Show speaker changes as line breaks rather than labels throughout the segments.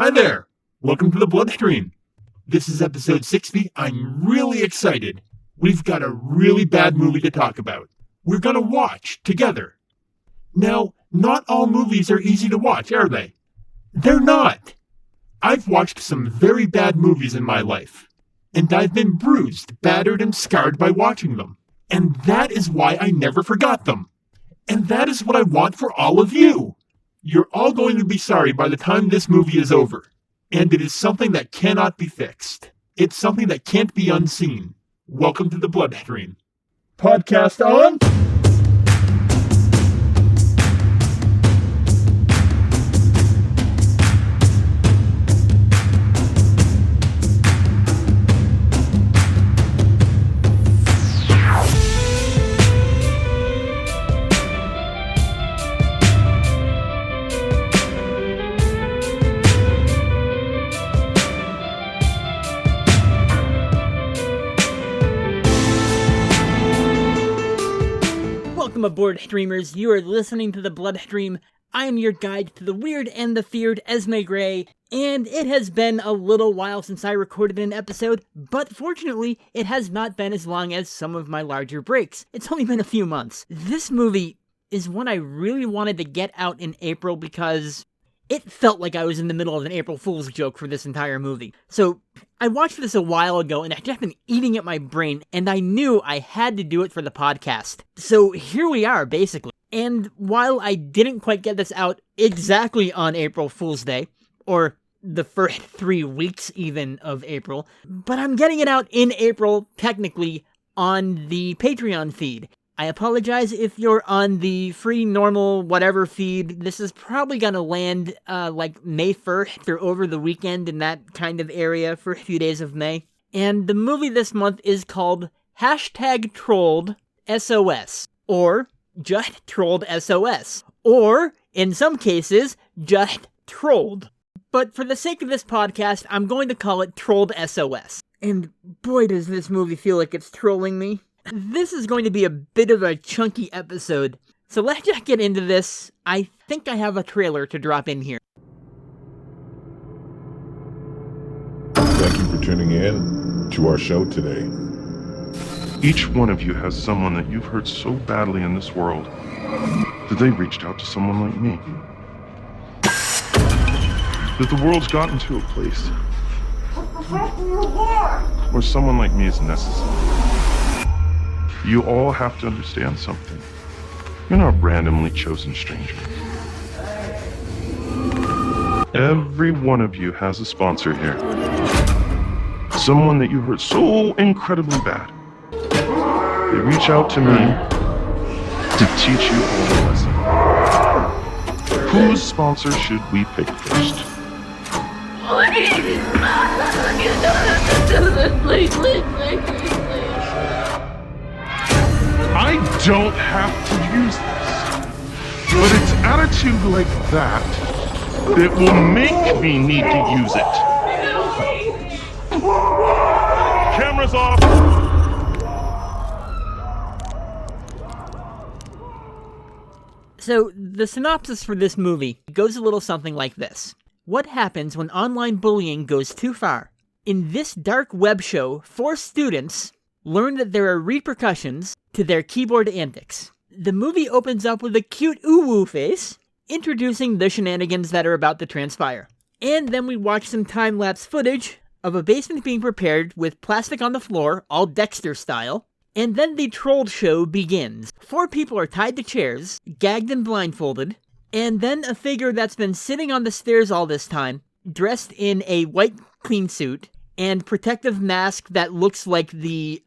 Hi there! Welcome to the Bloodstream. This is episode 60. I'm really excited. We've got a really bad movie to talk about. We're gonna watch together. Now, not all movies are easy to watch, are they? They're not. I've watched some very bad movies in my life, and I've been bruised, battered, and scarred by watching them. And that is why I never forgot them. And that is what I want for all of you. You're all going to be sorry by the time this movie is over. And it is something that cannot be fixed. It's something that can't be unseen. Welcome to the Bloodstream. Podcast on?
Welcome aboard, streamers. You are listening to the Bloodstream. I am your guide to the weird and the feared, Esme Gray, and it has been a little while since I recorded an episode, but fortunately, it has not been as long as some of my larger breaks. It's only been a few months. This movie is one I really wanted to get out in April because it felt like I was in the middle of an April Fool's joke for this entire movie. So, I watched this a while ago, and I'd just been eating at my brain, and I knew I had to do it for the podcast. So, here we are, basically. And while I didn't quite get this out exactly on April Fool's Day, or the first 3 weeks even of April, but I'm getting it out in April, technically, on the Patreon feed. I apologize if you're on the free, normal, whatever feed. This is probably gonna land, like May 1st or over the weekend in that kind of area for a few days of May. And the movie this month is called #Trolled SOS, or just Trolled SOS, or, in some cases, just Trolled. But for the sake of this podcast, I'm going to call it Trolled SOS. And boy does this movie feel like it's trolling me. This is going to be a bit of a chunky episode, so let's just get into this. I think I have a trailer to drop in here.
Thank you for tuning in to our show today.
Each one of you has someone that you've hurt so badly in this world that they reached out to someone like me. That the world's gotten to a place where someone like me is necessary. You all have to understand something. You're not randomly chosen strangers. Every one of you has a sponsor here. Someone that you hurt so incredibly bad. They reach out to me to teach you all a lesson. Whose sponsor should we pick first?
Please, you don't have to do this. Please.
I don't have to use this, but it's attitude like that that will make me need to use it. Cameras off!
So, the synopsis for this movie goes a little something like this. What happens when online bullying goes too far? In this dark web show, 4 students learn that there are repercussions to their keyboard antics. The movie opens up with a cute ooh-woo face, introducing the shenanigans that are about to transpire. And then we watch some time-lapse footage of a basement being prepared with plastic on the floor, all Dexter style, and then the trolled show begins. 4 people are tied to chairs, gagged and blindfolded, and then a figure that's been sitting on the stairs all this time, dressed in a white clean suit, and protective mask that looks like the,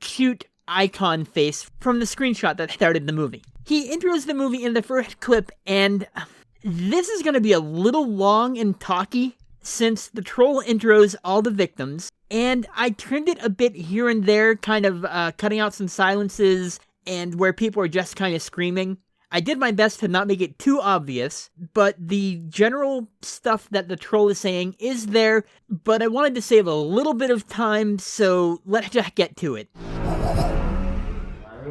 cute icon face from the screenshot that started the movie. He intros the movie in the first clip, and this is gonna be a little long and talky, since the troll intros all the victims, and I trimmed it a bit here and there, kind of, cutting out some silences, and where people are just kind of screaming. I did my best to not make it too obvious, but the general stuff that the troll is saying is there, but I wanted to save a little bit of time, so let's just get to it.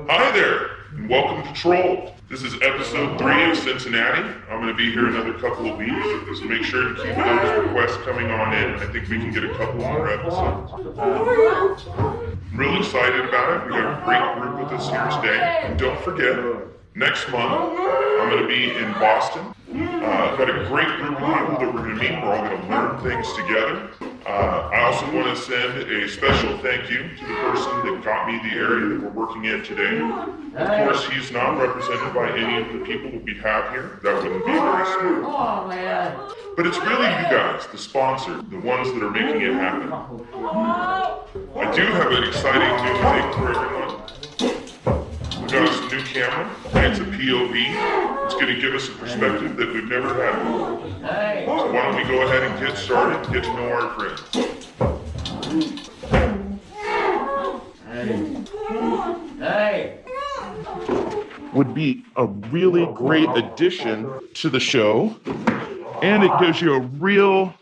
Hi there!
and welcome to Trolled. This is episode 3 of Cincinnati. I'm going to be here another couple of weeks, so make sure to keep those requests coming on in. I think we can get a couple more episodes. I'm really excited about it. We got a great group with us here today. And don't forget, next month, I'm going to be in Boston. I've got a great group of people that we're going to meet. We're all going to learn things together. I also want to send a special thank you to the person that got me the area that we're working in today. Of course, he's not represented by any of the people that we have here. That wouldn't be very smart. But it's really you guys, the sponsor, the ones that are making it happen. I do have an exciting new thing for everyone. We got us a new camera, and it's a POV. It's going to give us a perspective that we've never had before. So why don't we go ahead and get started and get to know our friends.
Would be a really great addition to the show, and it gives you a real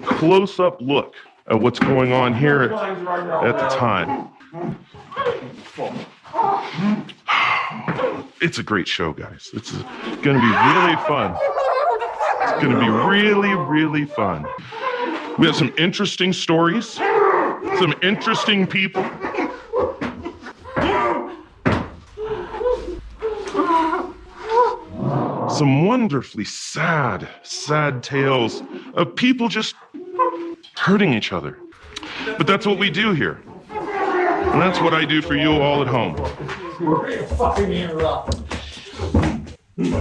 close-up look at what's going on here at the time. It's a great show, guys. It's going to be really fun. It's going to be really, really fun. We have some interesting stories, some interesting people. Some wonderfully sad tales of people just hurting each other. But that's what we do here. And that's what I do for you all at home.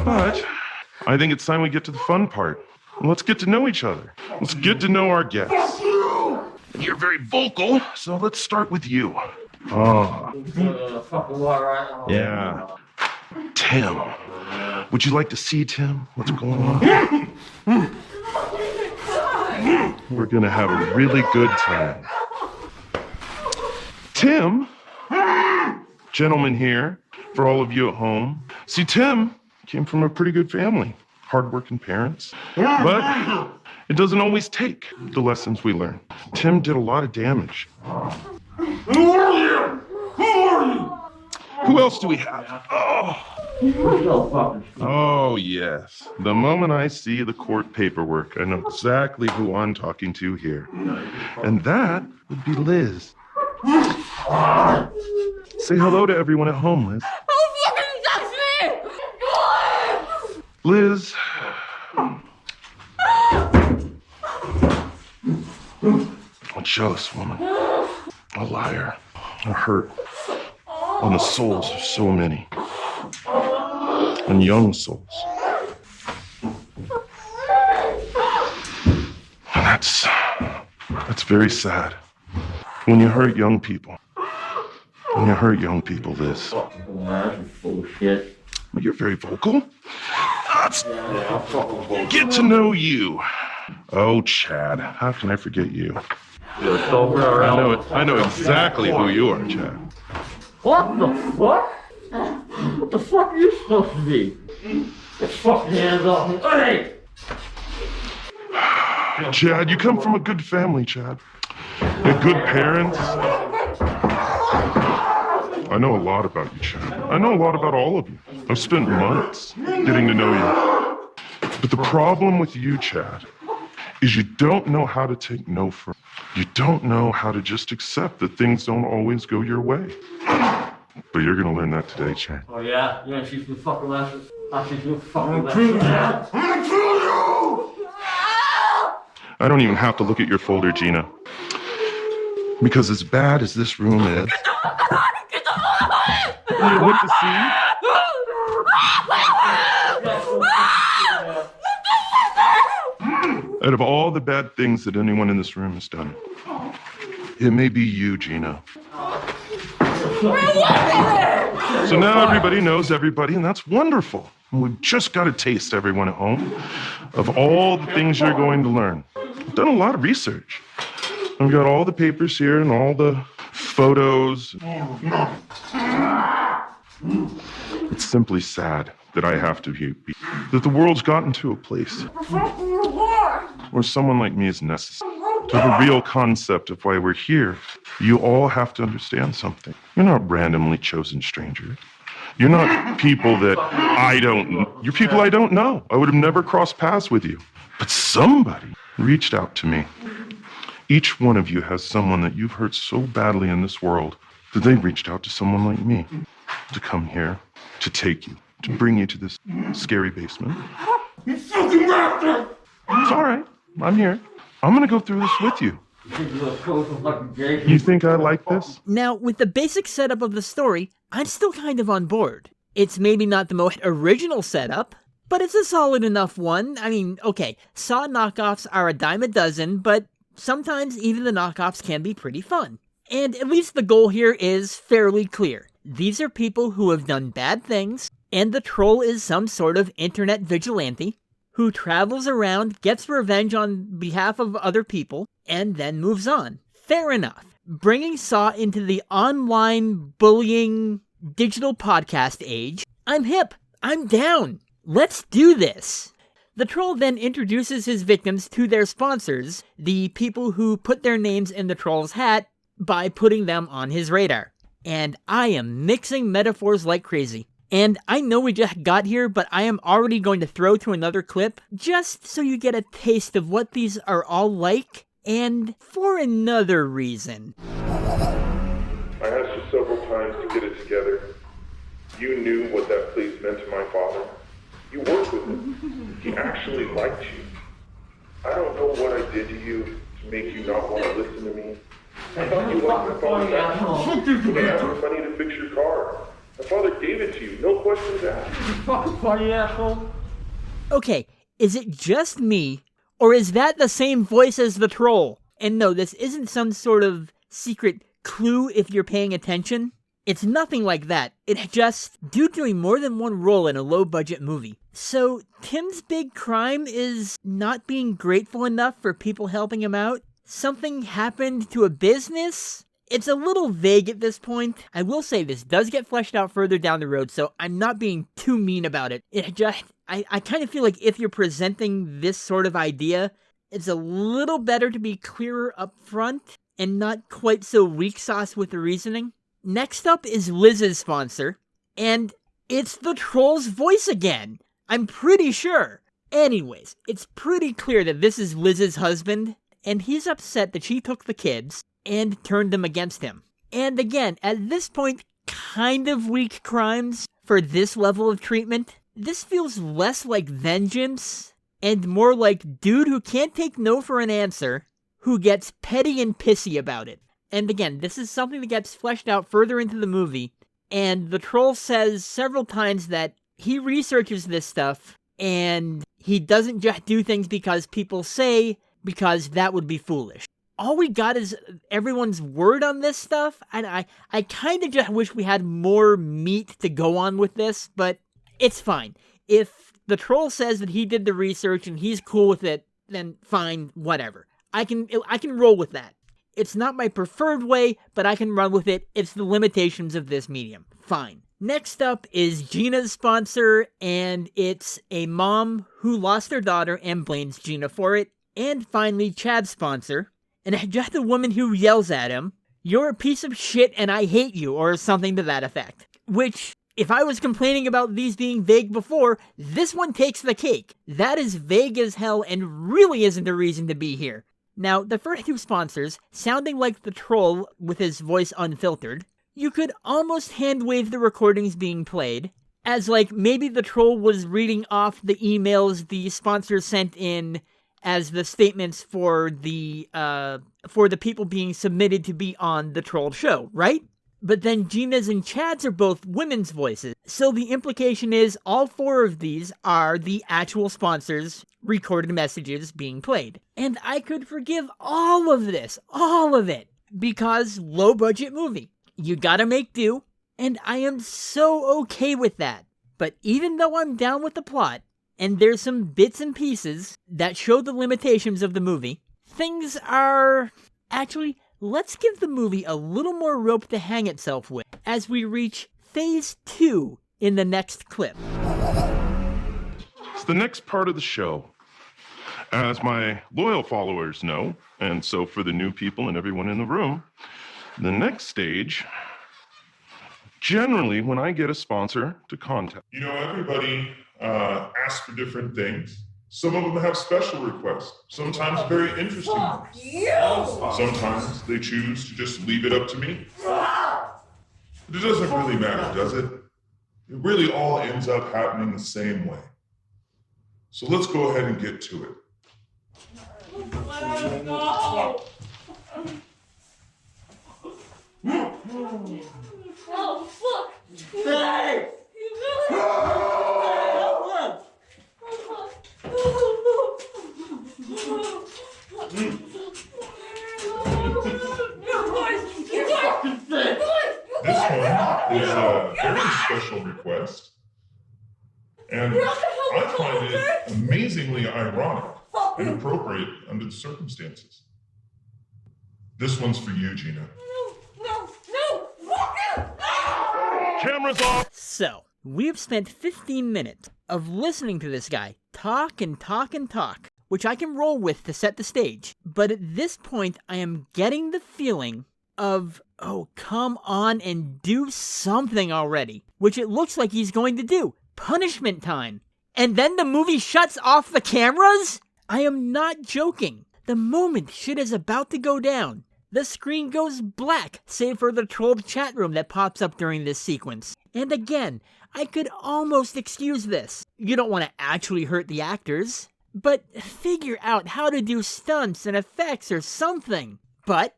But I think it's time we get to the fun part. Let's get to know each other. Let's get to know our guests. You're very vocal, so let's start with you. Oh. Yeah. Tim. Would you like to see Tim? What's going on? We're gonna have a really good time. Tim, gentleman here, for all of you at home. See, Tim came from a pretty good family, hardworking parents, but it doesn't always take the lessons we learn. Tim did a lot of damage.
Who are you? Who are you?
Who else do we have? Oh, yes. The moment I see the court paperwork, I know exactly who I'm talking to here. And that would be Liz. Say hello to everyone at home, Liz.
Who fucking touched me?
Liz. A jealous woman. A liar. A hurt. On the souls of so many. And young souls. And that's very sad. When you hurt young people. When you hurt young people, Liz.
Bullshit.
Well, you're very vocal. Let's get to know you. Oh, Chad. How can I forget you? I know exactly who you are, Chad.
What the fuck? What the fuck are you supposed to be? Get fucking hands off me. Hey!
Chad, you come from a good family, Chad. You have good parents. I know a lot about you, Chad. I know a lot about all of you. I've spent months getting to know you. But the problem with you, Chad, is you don't know how to take no for. You don't know how to just accept that things don't always go your way. But you're gonna learn that today, Chad.
Oh yeah? You're gonna teach me fucking lessons? I'll teach you fucking lessons.
I'm gonna kill you!
I don't even have to look at your folder, Gina. Because as bad as this room is, you look to see. Out of all the bad things that anyone in this room has done, it may be you, Gina. So now everybody knows everybody, and that's wonderful. We've just got a taste, everyone at home, of all the things you're going to learn. I've done a lot of research. I've got all the papers here and all the photos. It's simply sad that I have to be, that the world's gotten to a place where someone like me is necessary. To have a real concept of why we're here, you all have to understand something. You're not randomly chosen strangers. You're not people that you're people I don't know. I would have never crossed paths with you. But somebody reached out to me. Each one of you has someone that you've hurt so badly in this world that they reached out to someone like me to come here, to take you, to bring you to this scary basement.
You fucking bastard!
It's all right. I'm here. I'm going to go through this with you. You think I like this?
Now, with the basic setup of the story, I'm still kind of on board. It's maybe not the most original setup, but it's a solid enough one. I mean, okay, Saw knockoffs are a dime a dozen, but sometimes even the knockoffs can be pretty fun. And at least the goal here is fairly clear. These are people who have done bad things, and the troll is some sort of internet vigilante who travels around, gets revenge on behalf of other people, and then moves on. Fair enough. Bringing Saw into the online bullying digital podcast age, I'm hip. I'm down. Let's do this. The troll then introduces his victims to their sponsors, the people who put their names in the troll's hat, by putting them on his radar. And I am mixing metaphors like crazy. And I know we just got here, but I am already going to throw to another clip, just so you get a taste of what these are all like, and for another reason.
I asked you several times to get it together. You knew what that please meant to my father. You worked with him. He actually liked you. I don't know what I did to you to make you not want to listen to me. I thought you liked my father's actions. They asked for money to fix your car. My father gave it to you, no questions asked.
You fucking funny asshole.
Okay, is it just me, or is that the same voice as the troll? And no, this isn't some sort of secret clue if you're paying attention. It's nothing like that. It's just dude doing more than one role in a low-budget movie. So, Tim's big crime is not being grateful enough for people helping him out? Something happened to a business? It's a little vague at this point. I will say this does get fleshed out further down the road, so I'm not being too mean about it. I kind of feel like if you're presenting this sort of idea, it's a little better to be clearer up front and not quite so weak sauce with the reasoning. Next up is Liz's sponsor, and it's the troll's voice again. I'm pretty sure. Anyways, it's pretty clear that this is Liz's husband, and he's upset that she took the kids and turned them against him. And again, at this point, kind of weak crimes for this level of treatment. This feels less like vengeance and more like dude who can't take no for an answer, who gets petty and pissy about it. And again, this is something that gets fleshed out further into the movie, and the troll says several times that he researches this stuff, and he doesn't just do things because people say, because that would be foolish. All we got is everyone's word on this stuff, and I kind of just wish we had more meat to go on with this, but it's fine. If the troll says that he did the research and he's cool with it, then fine, whatever. I can roll with that. It's not my preferred way, but I can run with it. It's the limitations of this medium. Fine. Next up is Gina's sponsor, and it's a mom who lost her daughter and blames Gina for it. And finally, Chad's sponsor, and it's just a woman who yells at him, "You're a piece of shit and I hate you," or something to that effect. Which, if I was complaining about these being vague before, this one takes the cake. That is vague as hell and really isn't a reason to be here. Now, the first two sponsors, sounding like the troll with his voice unfiltered, you could almost hand-wave the recordings being played, as like maybe the troll was reading off the emails the sponsors sent in as the statements for the people being submitted to be on the troll show, right? But then Gina's and Chad's are both women's voices, so the implication is all four of these are the actual sponsors' recorded messages being played. And I could forgive all of this, all of it, because low-budget movie. You gotta make do, and I am so okay with that. But even though I'm down with the plot, and there's some bits and pieces that show the limitations of the movie, things are... Actually, let's give the movie a little more rope to hang itself with as we reach Phase 2 in the next clip.
It's the next part of the show. As my loyal followers know, and so for the new people and everyone in the room, the next stage generally when I get a sponsor to contact.
You know, everybody asks for different things. Some of them have special requests, sometimes very interesting ones. Sometimes they choose to just leave it up to me. But it doesn't really matter, does it? It really all ends up happening the same way. So let's go ahead and get to it.
Oh, fuck! Hey!
This one is a very special request, and I find it amazingly ironic and appropriate under the circumstances. This one's for you, Gina.
Cameras off!
So, we've spent 15 minutes of listening to this guy talk and talk and talk, which I can roll with to set the stage. But at this point, I am getting the feeling of, oh, come on and do something already, which it looks like he's going to do. Punishment time. And then the movie shuts off the cameras? I am not joking. The moment shit is about to go down, the screen goes black, save for the trolled chat room that pops up during this sequence. And again, I could almost excuse this. You don't want to actually hurt the actors, but figure out how to do stunts and effects or something. But,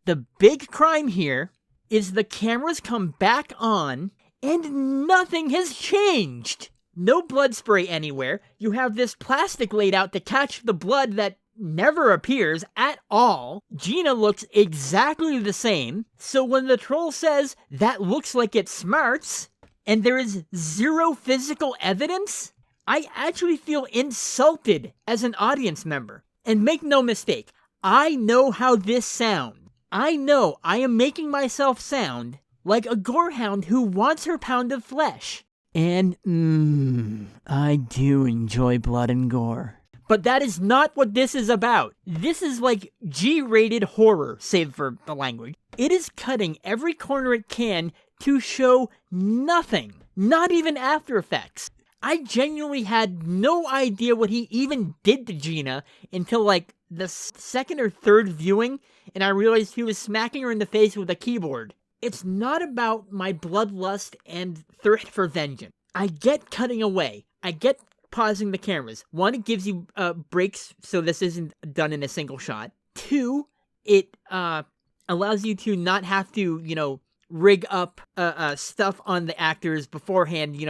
the big crime here is the cameras come back on and nothing has changed. No blood spray anywhere. You have this plastic laid out to catch the blood that never appears at all. Gina looks exactly the same. So when the troll says, that looks like it smarts, and there is zero physical evidence, I actually feel insulted as an audience member. And make no mistake, I know how this sounds. I know I am making myself sound like a gorehound who wants her pound of flesh. And, I do enjoy blood and gore. But that is not what this is about. This is like G-rated horror, save for the language. It is cutting every corner it can to show nothing. Not even After Effects. I genuinely had no idea what he even did to Gina until like the second or third viewing, and I realized he was smacking her in the face with a keyboard. It's not about my bloodlust and thirst for vengeance. I get cutting away. I get pausing the cameras. One, it gives you breaks so this isn't done in a single shot. Two, it allows you to not have to, rig up stuff on the actors beforehand,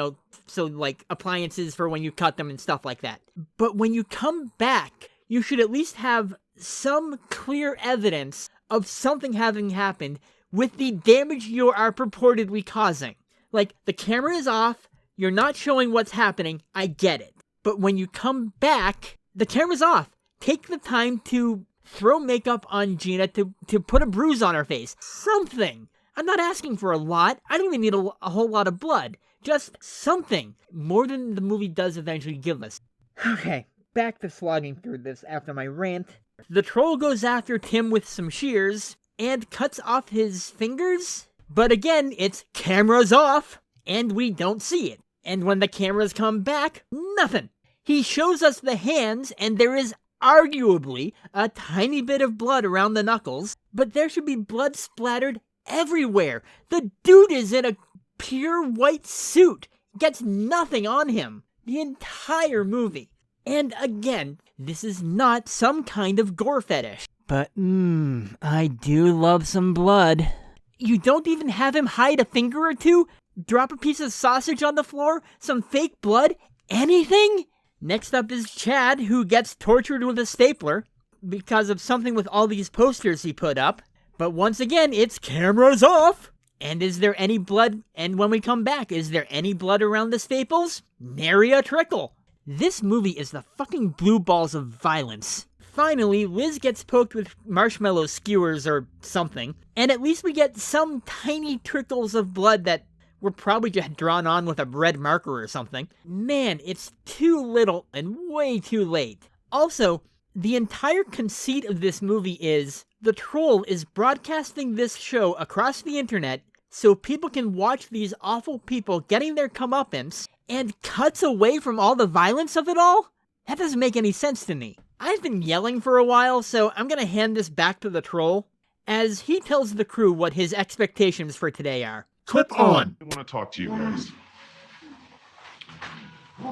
so like appliances for when you cut them and stuff like that. But when you come back, you should at least have some clear evidence of something having happened with the damage you are purportedly causing. Like, the camera is off, you're not showing what's happening, I get it. But when you come back, the camera's off. Take the time to throw makeup on Gina, to put a bruise on her face. Something. I'm not asking for a lot. I don't even need a whole lot of blood. Just something. More than the movie does eventually give us. Okay, back to slogging through this after my rant. The troll goes after Tim with some shears and cuts off his fingers. But again, it's cameras off, and we don't see it. And when the cameras come back, nothing. He shows us the hands, and there is arguably a tiny bit of blood around the knuckles, but there should be blood splattered everywhere. The dude is in a pure white suit. Gets nothing on him. The entire movie. And again, this is not some kind of gore fetish. But, I do love some blood. You don't even have him hide a finger or two? Drop a piece of sausage on the floor? Some fake blood? Anything? Next up is Chad, who gets tortured with a stapler because of something with all these posters he put up. But once again, it's cameras off. And is there any blood? And when we come back, is there any blood around the staples? Nary a trickle. This movie is the fucking blue balls of violence. Finally, Liz gets poked with marshmallow skewers or something, and at least we get some tiny trickles of blood that were probably just drawn on with a red marker or something. Man, it's too little and way too late. Also, the entire conceit of this movie is the troll is broadcasting this show across the internet so people can watch these awful people getting their comeuppance and cuts away from all the violence of it all? That doesn't make any sense to me. I've been yelling for a while, so I'm gonna hand this back to the troll as he tells the crew what his expectations for today are.
Clip on.
I want to talk to you guys.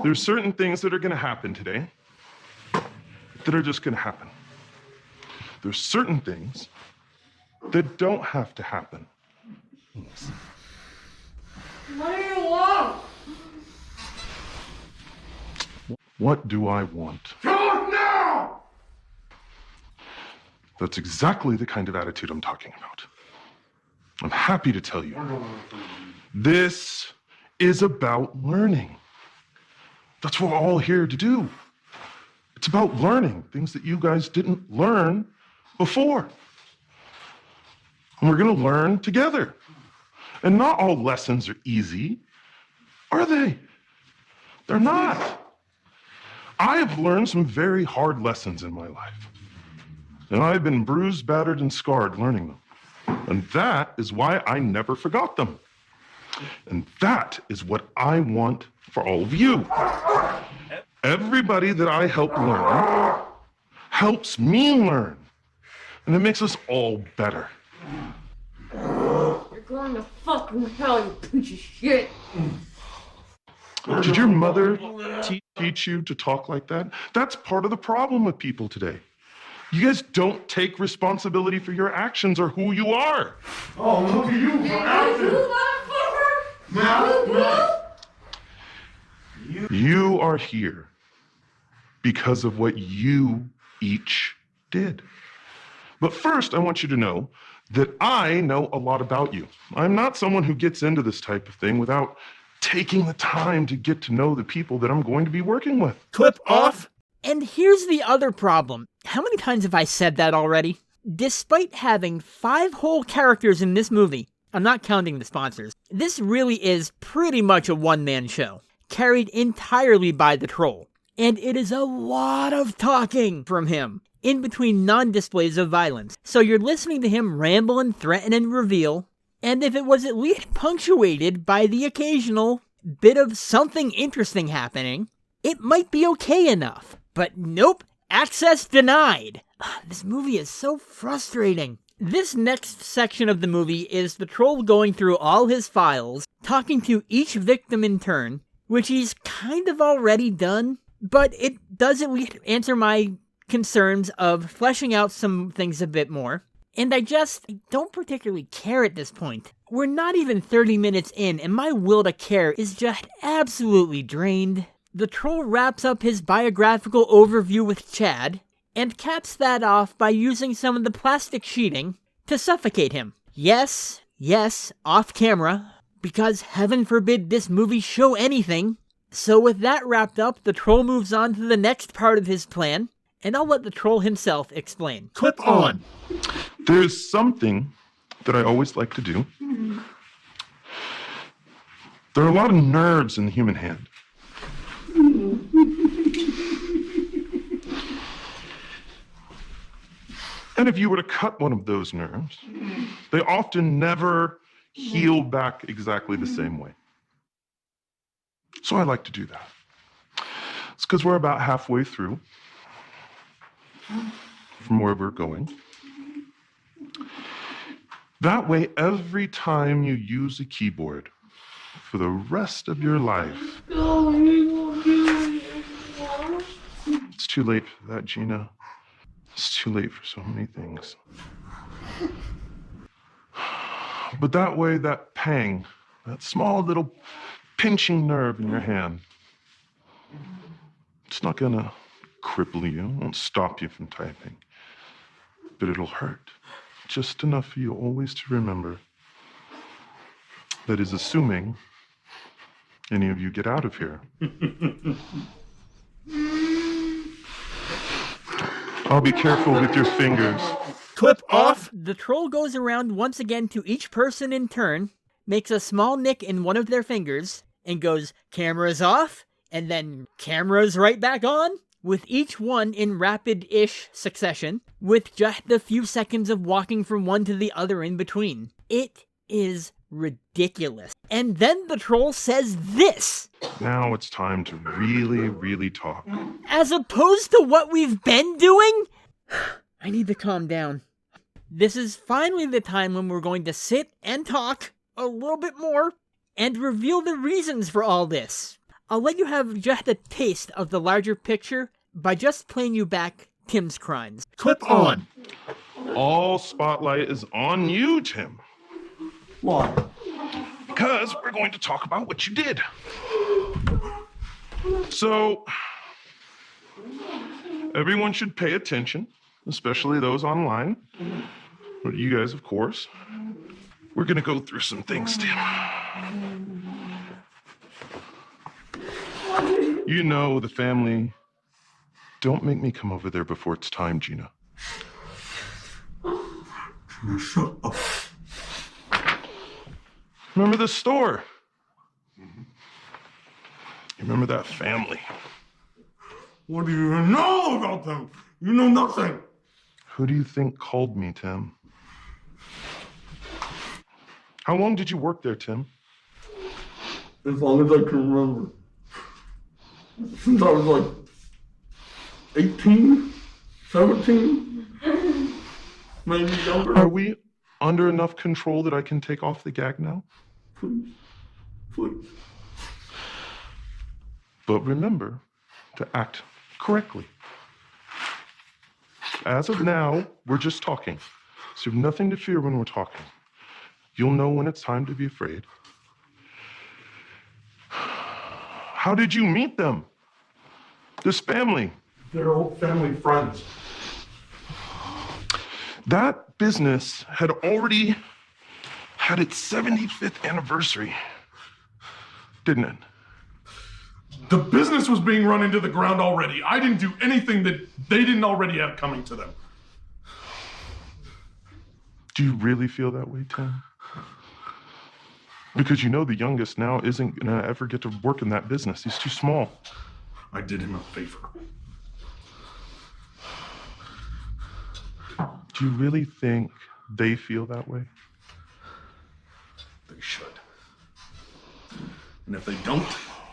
There's certain things that are going to happen today that are just going to happen. There's certain things that don't have to happen.
What do you want?
What do I want?
Talk now!
That's exactly the kind of attitude I'm talking about. I'm happy to tell you. This is about learning. That's what we're all here to do. It's about learning things that you guys didn't learn before. And we're going to learn together. And not all lessons are easy, are they? They're not. I have learned some very hard lessons in my life. And I've been bruised, battered, and scarred learning them. And that is why I never forgot them. And that is what I want for all of you. Everybody that I help learn helps me learn. And it makes us all better.
You're going to fucking hell, you piece of shit.
Did your mother teach you to talk like that? That's part of the problem with people today. You guys don't take responsibility for your actions or who you are.
Oh, look at you for acting! Now,
You are here because of what you each did. But first, I want you to know that I know a lot about you. I'm not someone who gets into this type of thing without taking the time to get to know the people that I'm going to be working with.
Clip off.
And here's the other problem. How many times have I said that already? Despite having 5 whole characters in this movie, I'm not counting the sponsors, this really is pretty much a one-man show, carried entirely by the troll. And it is a lot of talking from him, in between non-displays of violence. So you're listening to him ramble and threaten and reveal, and if it was at least punctuated by the occasional bit of something interesting happening, it might be okay enough. But nope, access denied. This movie is so frustrating. This next section of the movie is the troll going through all his files, talking to each victim in turn, which he's kind of already done, but it does at least answer my concerns of fleshing out some things a bit more. And I don't particularly care at this point. We're not even 30 minutes in, and my will to care is just absolutely drained. The troll wraps up his biographical overview with Chad, and caps that off by using some of the plastic sheeting to suffocate him. Yes, off camera, because heaven forbid this movie show anything. So with that wrapped up, the troll moves on to the next part of his plan, and I'll let the troll himself explain.
Clip on.
There's something that I always like to do. There are a lot of nerves in the human hand. And if you were to cut one of those nerves, they often never heal back exactly the same way. So I like to do that. It's because we're about halfway through from where we're going. That way, every time you use a keyboard for the rest of your life, it's too late for that, Gina. It's too late for so many things. But that way, that pang, that small little pinching nerve in your hand, it's not gonna cripple you, it won't stop you from typing, but it'll hurt just enough for you always to remember. That is assuming any of you get out of here. I'll be careful with your fingers.
Clip off.
The troll goes around once again to each person in turn, makes a small nick in one of their fingers, and goes, cameras off, and then cameras right back on, with each one in rapid-ish succession, with just a few seconds of walking from one to the other in between. It is ridiculous. And then the troll says this.
Now it's time to really, really talk.
As opposed to what we've been doing? I need to calm down. This is finally the time when we're going to sit and talk a little bit more and reveal the reasons for all this. I'll let you have just a taste of the larger picture by just playing you back Tim's crimes.
Clip on.
All spotlight is on you, Tim.
Why?
Because we're going to talk about what you did. So, everyone should pay attention, especially those online. But you guys, of course. We're going to go through some things, Tim. You know the family. Don't make me come over there before it's time, Gina.
Shut up.
Remember the store? You remember that family?
What do you know about them? You know nothing.
Who do you think called me, Tim? How long did you work there, Tim?
As long as I can remember. Since I was like 18, 17, maybe younger.
Are we under enough control that I can take off the gag now?
Please, please.
But remember to act correctly. As of now, we're just talking. So nothing to fear when we're talking. You'll know when it's time to be afraid. How did you meet them? This family.
They're old family friends.
That business had already had its 75th anniversary, didn't it?
The business was being run into the ground already. I didn't do anything that they didn't already have coming to them.
Do you really feel that way, Tim? Because you know the youngest now isn't gonna ever get to work in that business. He's too small.
I did him a favor.
Do you really think they feel that way?
They should. And if they don't,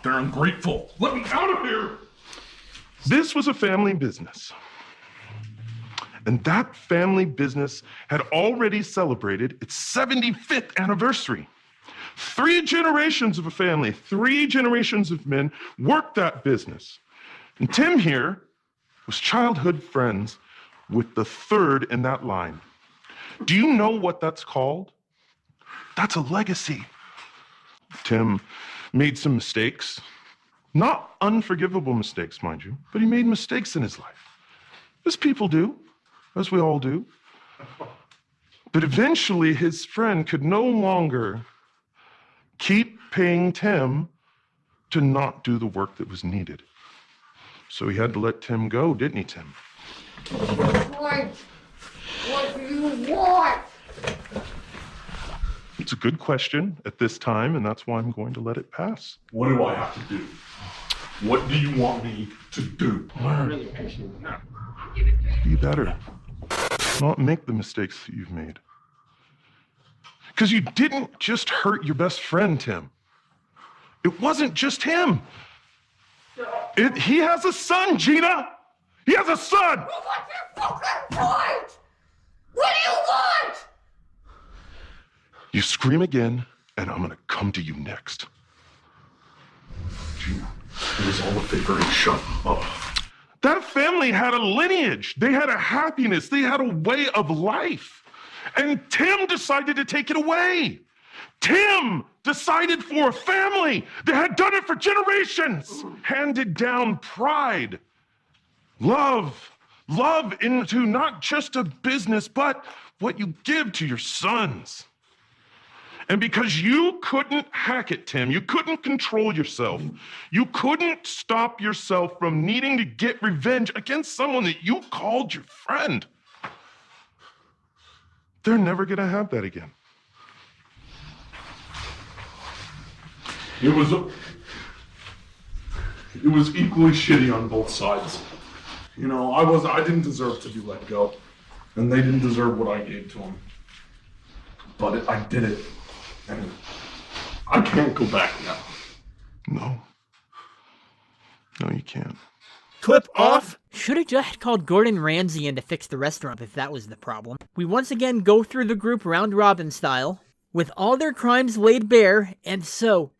they're ungrateful. Let me out of here!
This was a family business. And that family business had already celebrated its 75th anniversary. 3 generations of a family, 3 generations of men worked that business. And Tim here was childhood friends with the 3rd in that line. Do you know what that's called? That's a legacy. Tim made some mistakes. Not unforgivable mistakes, mind you, but he made mistakes in his life. As people do, as we all do. But eventually his friend could no longer keep paying Tim to not do the work that was needed. So he had to let Tim go, didn't he, Tim?
What do you want?
It's a good question at this time, and that's why I'm going to let it pass.
What do I have to do? What do you want me to do?
Be better. Not make the mistakes that you've made. Because you didn't just hurt your best friend, Tim. It wasn't just him. He has a son, Gina. He has a son.
What's your fucking point? What do you want?
You scream again, and I'm going to come to you next.
Gina, it was all a favor and shut up.
That family had a lineage. They had a happiness. They had a way of life. And Tim decided to take it away. Tim decided for a family that had done it for generations. Handed down pride, love into not just a business, but what you give to your sons. And because you couldn't hack it, Tim, you couldn't control yourself, you couldn't stop yourself from needing to get revenge against someone that you called your friend, they're never gonna have that again.
It was equally shitty on both sides. You know, I didn't deserve to be let go, and they didn't deserve what I gave to them. But I did it.
I can't go back now.
No. No, you can't.
Clip off.
Should have just called Gordon Ramsay in to fix the restaurant if that was the problem. We once again go through the group round robin style, with all their crimes laid bare, and so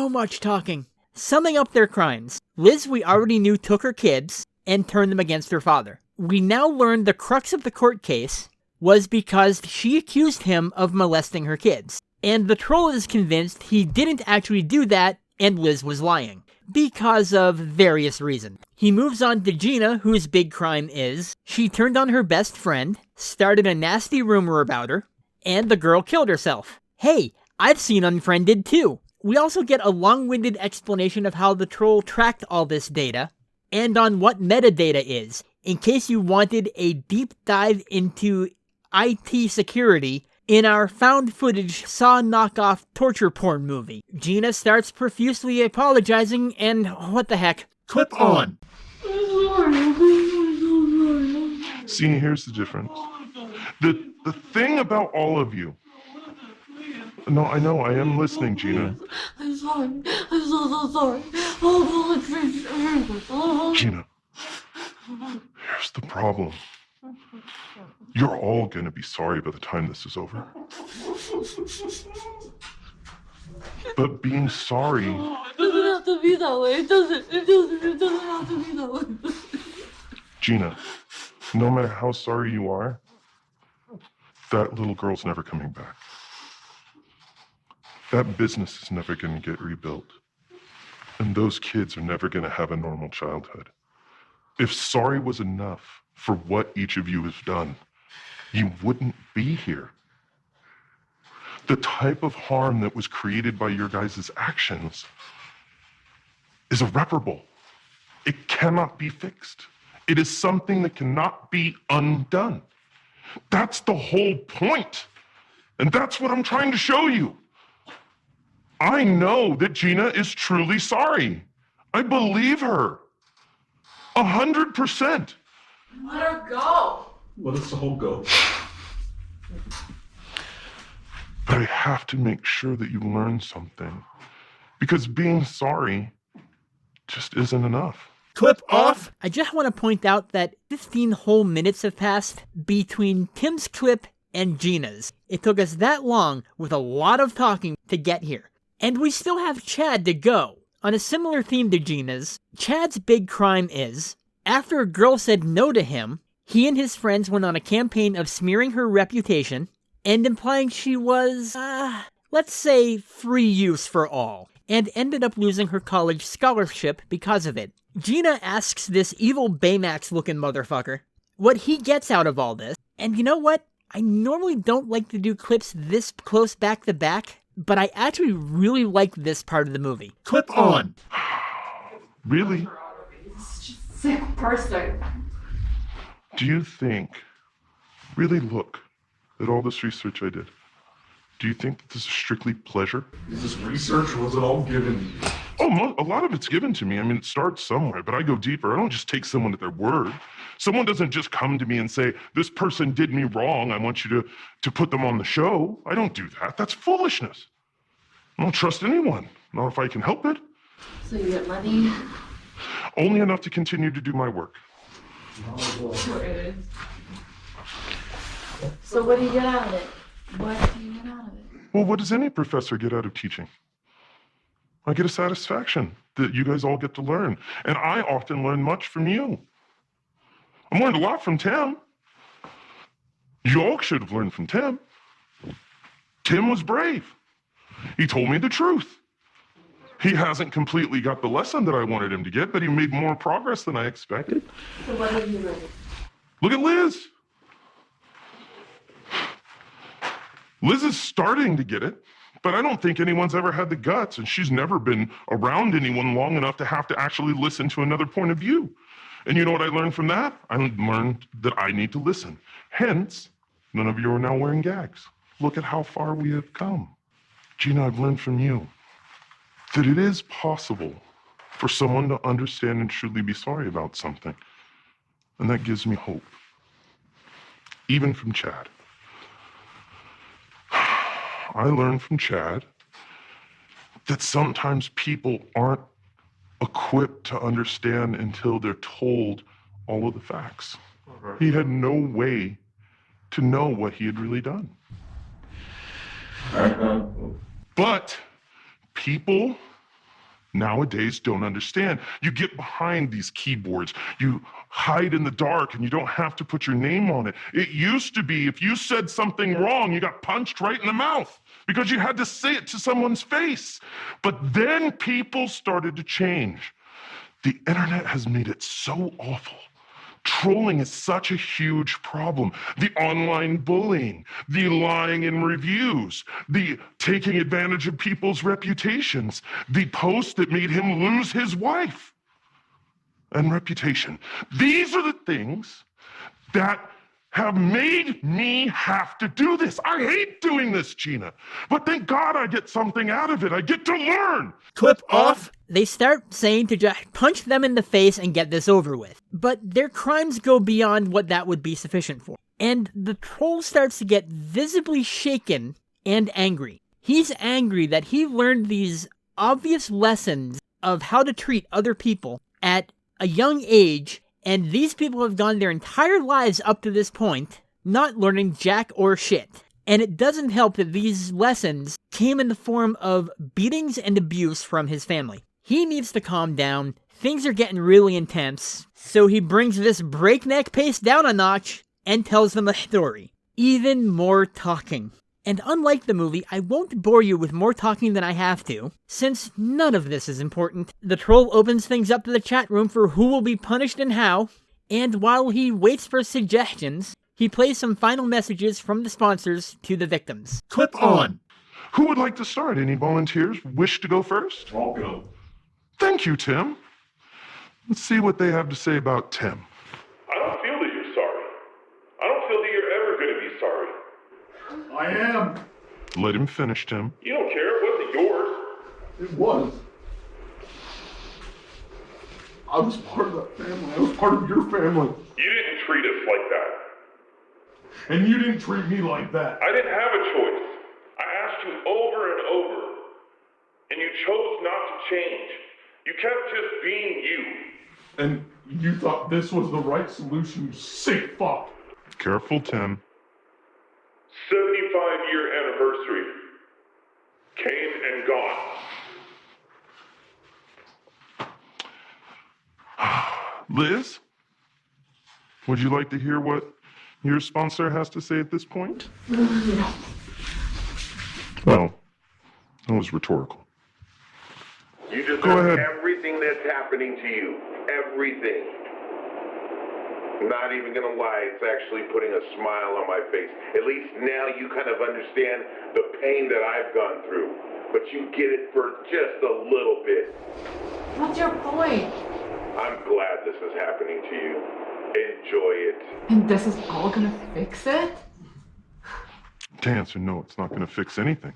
much talking. Summing up their crimes, Liz we already knew took her kids and turned them against her father. We now learn the crux of the court case was because she accused him of molesting her kids. And the troll is convinced he didn't actually do that and Liz was lying. Because of various reasons. He moves on to Gina, whose big crime is she turned on her best friend, started a nasty rumor about her, and the girl killed herself. Hey, I've seen Unfriended too. We also get a long-winded explanation of how the troll tracked all this data, and on what metadata is, in case you wanted a deep dive into IT security in our found footage Saw knockoff torture porn movie. Gina starts profusely apologizing, and what the heck?
Clip on.
See, here's the difference. The thing about all of you. No, I know, I am listening, Gina.
I'm sorry. I'm so sorry. Oh,
Gina, here's the problem. You're all gonna be sorry by the time this is over. But being sorry,
it doesn't have to be that way. It doesn't have to be that way.
Gina, no matter how sorry you are, that little girl's never coming back. That business is never gonna get rebuilt. And those kids are never gonna have a normal childhood. If sorry was enough for what each of you has done, you wouldn't be here. The type of harm that was created by your guys' actions is irreparable. It cannot be fixed. It is something that cannot be undone. That's the whole point. And that's what I'm trying to show you. I know that Gina is truly sorry. I believe her. 100%.
Let her go.
Let us all go.
But I have to make sure that you learn something. Because being sorry just isn't enough.
Clip off.
I just want to point out that 15 whole minutes have passed between Tim's clip and Gina's. It took us that long with a lot of talking to get here. And we still have Chad to go. On a similar theme to Gina's, Chad's big crime is, after a girl said no to him, he and his friends went on a campaign of smearing her reputation and implying she was, let's say, free use for all, and ended up losing her college scholarship because of it. Gina asks this evil Baymax-looking motherfucker what he gets out of all this, and you know what? I normally don't like to do clips this close back to back, but I actually really like this part of the movie.
Clip on.
Really?
Sick person.
Do you think, really look at all this research I did, do you think that this is strictly pleasure?
Is this research or was it all given to you?
Oh, a lot of it's given to me. I mean, it starts somewhere, but I go deeper. I don't just take someone at their word. Someone doesn't just come to me and say, this person did me wrong. I want you to put them on the show. I don't do that. That's foolishness. I don't trust anyone, not if I can help it.
So you get money?
Only enough to continue to do my work.
So what do you get out of it? What do you get out of it?
Well, what does any professor get out of teaching? I get a satisfaction that you guys all get to learn. And I often learn much from you. I learned a lot from Tim. You all should have learned from Tim. Tim was brave. He told me the truth. He hasn't completely got the lesson that I wanted him to get, but he made more progress than I expected.
So what have you learned?
Look at Liz. Liz is starting to get it, but I don't think anyone's ever had the guts, and she's never been around anyone long enough to have to actually listen to another point of view. And you know what I learned from that? I learned that I need to listen. Hence, none of you are now wearing gags. Look at how far we have come. Gina, I've learned from you that it is possible for someone to understand and truly be sorry about something. And that gives me hope. Even from Chad. I learned from Chad that sometimes people aren't equipped to understand until they're told all of the facts. He had no way to know what he had really done. But people nowadays don't understand. You get behind these keyboards, you hide in the dark, and you don't have to put your name on it. It used to be if you said something wrong, you got punched right in the mouth because you had to say it to someone's face. But then people started to change. The internet has made it so awful. Trolling is such a huge problem. The online bullying, the lying in reviews, the taking advantage of people's reputations, the post that made him lose his wife and reputation. These are the things that have made me have to do this. I hate doing this, Gina, but thank God I get something out of it. I get to learn.
Clip off.
They start saying to just punch them in the face and get this over with. But their crimes go beyond what that would be sufficient for. And the troll starts to get visibly shaken and angry. He's angry that he learned these obvious lessons of how to treat other people at a young age, and these people have gone their entire lives up to this point not learning jack or shit. And it doesn't help that these lessons came in the form of beatings and abuse from his family. He needs to calm down. Things are getting really intense. So he brings this breakneck pace down a notch and tells them a story. Even more talking. And unlike the movie, I won't bore you with more talking than I have to, since none of this is important. The troll opens things up to the chat room for who will be punished and how, and while he waits for suggestions, he plays some final messages from the sponsors to the victims.
Clip on.
Who would like to start? Any volunteers wish to go first?
I'll go.
Thank you, Tim. Let's see what they have to say about Tim.
I don't feel that you're sorry. I don't feel that you're ever going to be sorry.
I am.
Let him finish, Tim.
You don't care. It wasn't yours.
It was. I was part of that family. I was part of your family.
You didn't treat us like that.
And you didn't treat me like that.
I didn't have a choice. I asked you over and over, and you chose not to change. You kept just being you.
And you thought this was the right solution, you sick fuck.
Careful, Tim.
75-year anniversary came and gone.
Liz, would you like to hear what your sponsor has to say at this point? Well, that was rhetorical.
You deserve
Go ahead.
everything that's happening to you. Everything. I'm not even gonna lie, it's actually putting a smile on my face. At least now you kind of understand the pain that I've gone through. But you get it for just a little bit.
What's your point?
I'm glad this is happening to you. Enjoy it.
And this is all gonna fix it?
To answer no, it's not going to fix anything.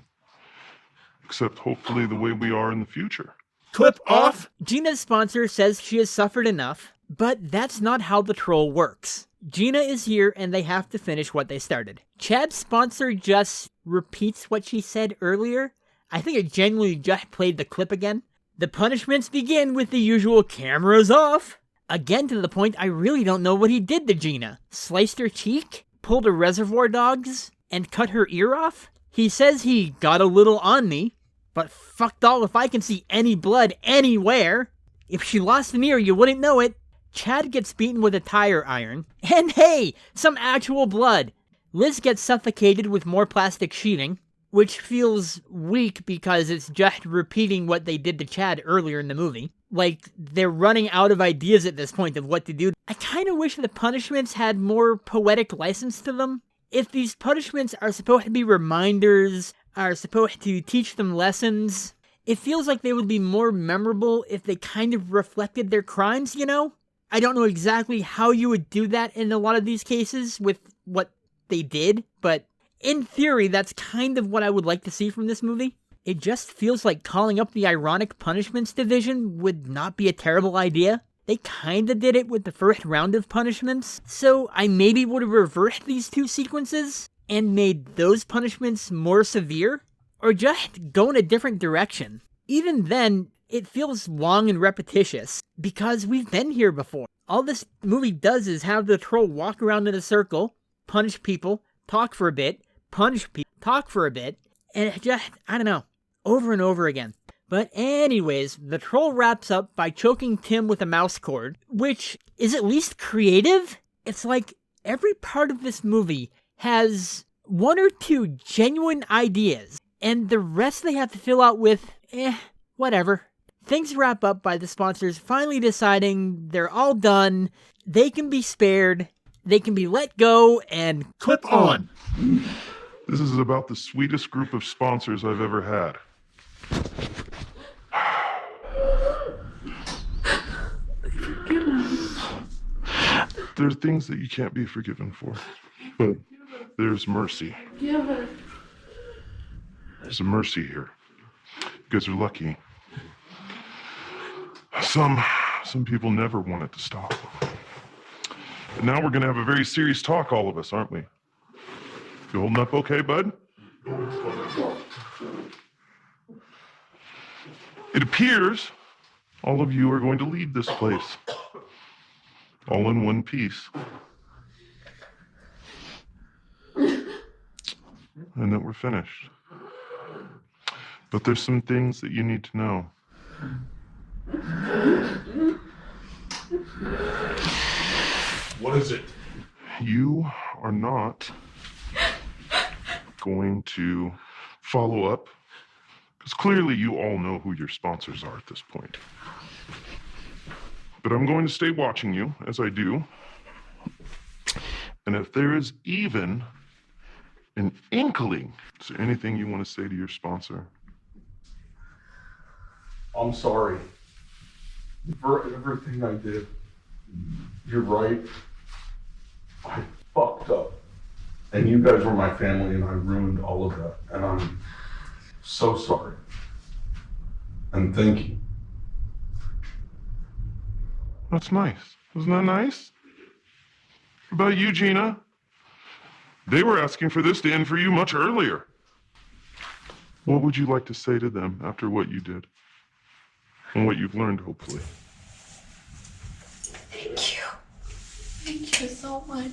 Except hopefully the way we are in the future.
Clip off.
Gina's sponsor says she has suffered enough, but that's not how the troll works. Gina is here and they have to finish what they started. Chad's sponsor just repeats what she said earlier. I think it genuinely just played the clip again. The punishments begin with the usual cameras off. Again to the point I really don't know what he did to Gina. Sliced her cheek? Pulled a Reservoir Dogs? And cut her ear off? He says he got a little on me, but fucked all if I can see any blood anywhere. If she lost an ear, you wouldn't know it. Chad gets beaten with a tire iron. And hey, some actual blood. Liz gets suffocated with more plastic sheeting, which feels weak because it's just repeating what they did to Chad earlier in the movie. Like, they're running out of ideas at this point of what to do. I kind of wish the punishments had more poetic license to them. If these punishments are supposed to be reminders, are supposed to teach them lessons, it feels like they would be more memorable if they kind of reflected their crimes, you know? I don't know exactly how you would do that in a lot of these cases with what they did, but in theory, that's kind of what I would like to see from this movie. It just feels like calling up the Ironic Punishments Division would not be a terrible idea. They kinda did it with the first round of punishments, so I maybe would have reversed these two sequences. and made those punishments more severe, or just go in a different direction. Even then, it feels long and repetitious, because we've been here before. All this movie does is have the troll walk around in a circle, punish people, talk for a bit, punish people, talk for a bit, and it just, I don't know, over and over again. But anyways, the troll wraps up by choking Tim with a mouse cord, which is at least creative. It's like every part of this movie has one or two genuine ideas, and the rest they have to fill out with, whatever. Things wrap up by the sponsors finally deciding they're all done, they can be spared, they can be let go, and
Clip on.
This is about the sweetest group of sponsors I've ever had. There are things that you can't be forgiven for, but there's mercy. There's a mercy here. You guys are lucky. Some people never want it to stop. But now we're going to have a very serious talk, all of us, aren't we? You holding up okay, bud? It appears all of you are going to leave this place, all in one piece. And that we're finished. But there's some things that you need to know.
What is it?
You are not going to follow up, because clearly you all know who your sponsors are at this point. But I'm going to stay watching you, as I do. And if there is even an inkling, is there anything you want to say to your sponsor?
I'm sorry for everything I did. You're right. I fucked up. And you guys were my family, and I ruined all of that. And I'm so sorry. And thank you.
That's nice. Isn't that nice? What about you, Gina? They were asking for this to end for you much earlier. What would you like to say to them after what you did? And what you've learned, hopefully.
Thank you. Thank you so much.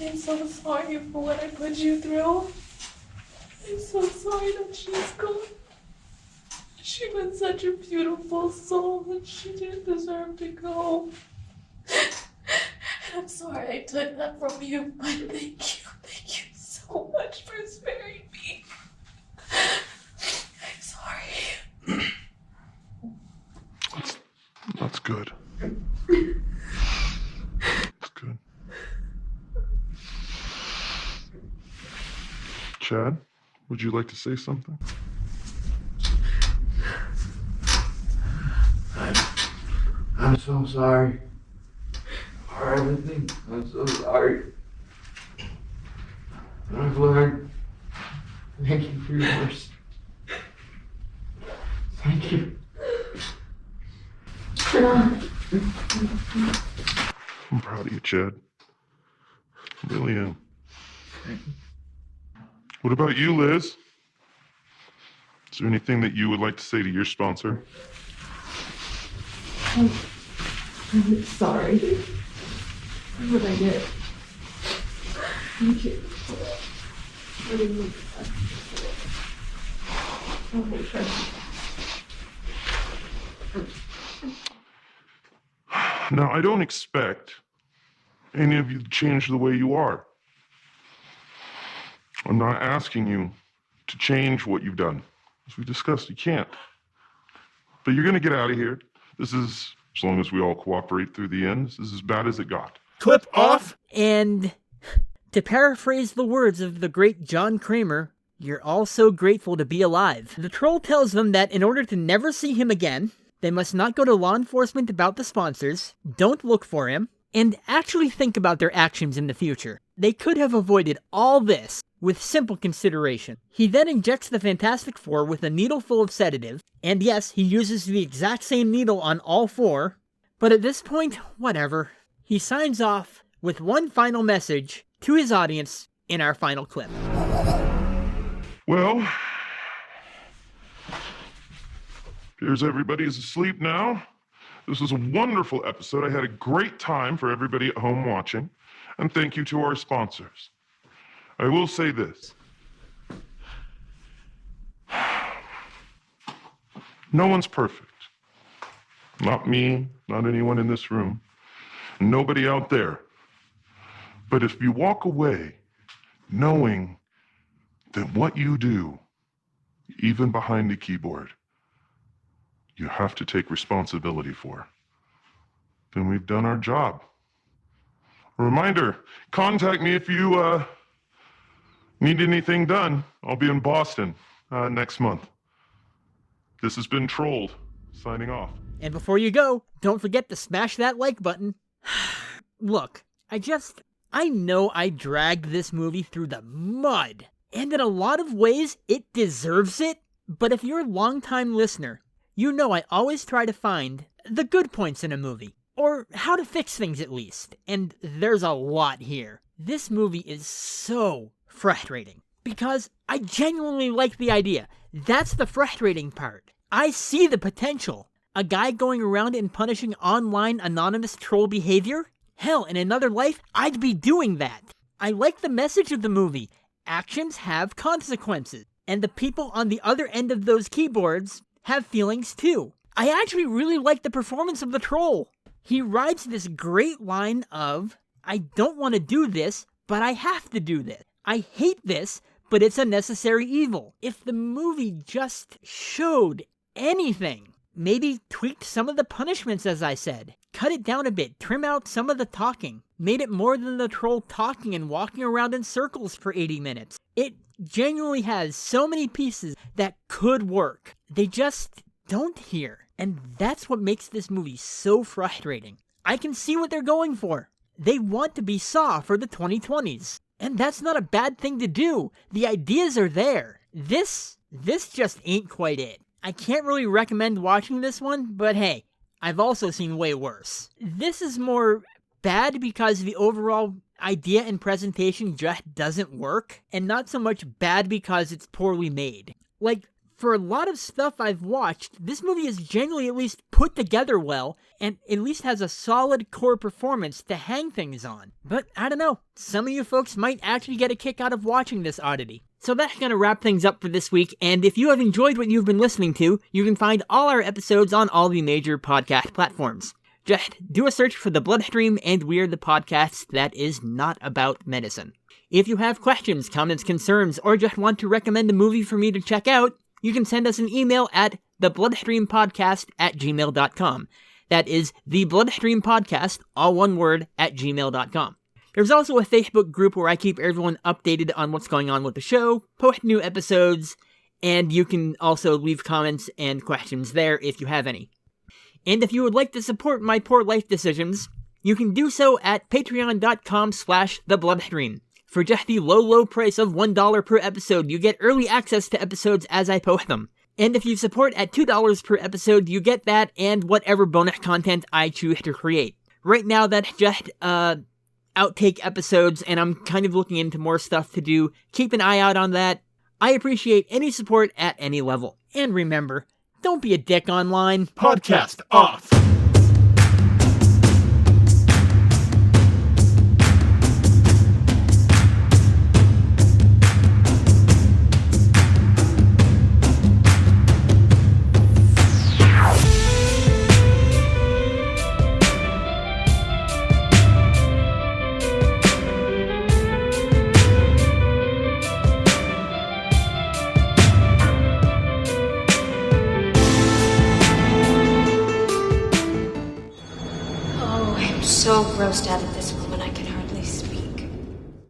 I'm so sorry for what I put you through. I'm so sorry that she's gone. She was such a beautiful soul and she didn't deserve to go. I'm sorry I took that from you, but thank you. Thank you so much for sparing me. I'm sorry.
That's good. That's good. Chad, would you like to say something?
I'm so sorry for everything. I'm so sorry. I've learned. Thank you for your mercy. Thank you.
I'm proud of you, Chad. I really am. What about you, Liz? Is there anything that you would like to say to your sponsor?
I'm sorry for what I did. Thank you. I didn't mean that. I'll make sure.
Now, I don't expect any of you to change the way you are. I'm not asking you to change what you've done. As we discussed, you can't. But you're going to get out of here. This is, as long as we all cooperate through the end, this is as bad as it got.
Clip off.
And to paraphrase the words of the great John Kramer, you're all so grateful to be alive. The troll tells them that in order to never see him again, they must not go to law enforcement about the sponsors, don't look for him, and actually think about their actions in the future. They could have avoided all this with simple consideration. He then injects the Fantastic Four with a needle full of sedative, and yes, he uses the exact same needle on all four, but at this point, whatever. He signs off with one final message to his audience in our final clip.
Well, here's everybody's asleep now. This was a wonderful episode. I had a great time for everybody at home watching. And thank you to our sponsors. I will say this. No one's perfect. Not me, not anyone in this room, nobody out there. But if you walk away knowing that what you do, even behind the keyboard, you have to take responsibility for, then we've done our job. A reminder, contact me if you need anything done. I'll be in Boston next month. This has been Trolled, signing off.
And before you go, don't forget to smash that like button. Look, I know I dragged this movie through the mud, and in a lot of ways, it deserves it, but if you're a longtime listener, you know I always try to find the good points in a movie, or how to fix things at least, and there's a lot here. This movie is so frustrating, because I genuinely like the idea. That's the frustrating part. I see the potential. A guy going around and punishing online anonymous troll behavior? Hell, in another life, I'd be doing that. I like the message of the movie. Actions have consequences. And the people on the other end of those keyboards have feelings too. I actually really like the performance of the troll. He rides this great line of, I don't want to do this, but I have to do this. I hate this, but it's a necessary evil. If the movie just showed anything, maybe tweaked some of the punishments, as I said, cut it down a bit, trim out some of the talking, made it more than the troll talking and walking around in circles for 80 minutes. It genuinely has so many pieces that could work. They just don't here. And that's what makes this movie so frustrating. I can see what they're going for. They want to be Saw for the 2020s. And that's not a bad thing to do. The ideas are there. This just ain't quite it. I can't really recommend watching this one, but hey, I've also seen way worse. This is more bad because the overall idea and presentation just doesn't work, and not so much bad because it's poorly made. Like, for a lot of stuff I've watched, this movie is genuinely at least put together well, and at least has a solid core performance to hang things on. But I don't know, some of you folks might actually get a kick out of watching this oddity. So that's gonna wrap things up for this week, and if you have enjoyed what you've been listening to, you can find all our episodes on all the major podcast platforms. Just do a search for The Bloodstream, and we're the podcast that is not about medicine. If you have questions, comments, concerns, or just want to recommend a movie for me to check out, you can send us an email at thebloodstreampodcast@gmail.com. That is thebloodstreampodcast, all one word, @gmail.com. There's also a Facebook group where I keep everyone updated on what's going on with the show, post new episodes, and you can also leave comments and questions there if you have any. And if you would like to support my poor life decisions, you can do so at patreon.com/thebloodstream. For just the low price of $1 per episode, you get early access to episodes as I post them. And if you support at $2 per episode, you get that and whatever bonus content I choose to create. Right now, that's just, outtake episodes, and I'm kind of looking into more stuff to do. Keep an eye out on that. I appreciate any support at any level. And remember, don't be a dick online.
Podcast off.
So grossed out at this point.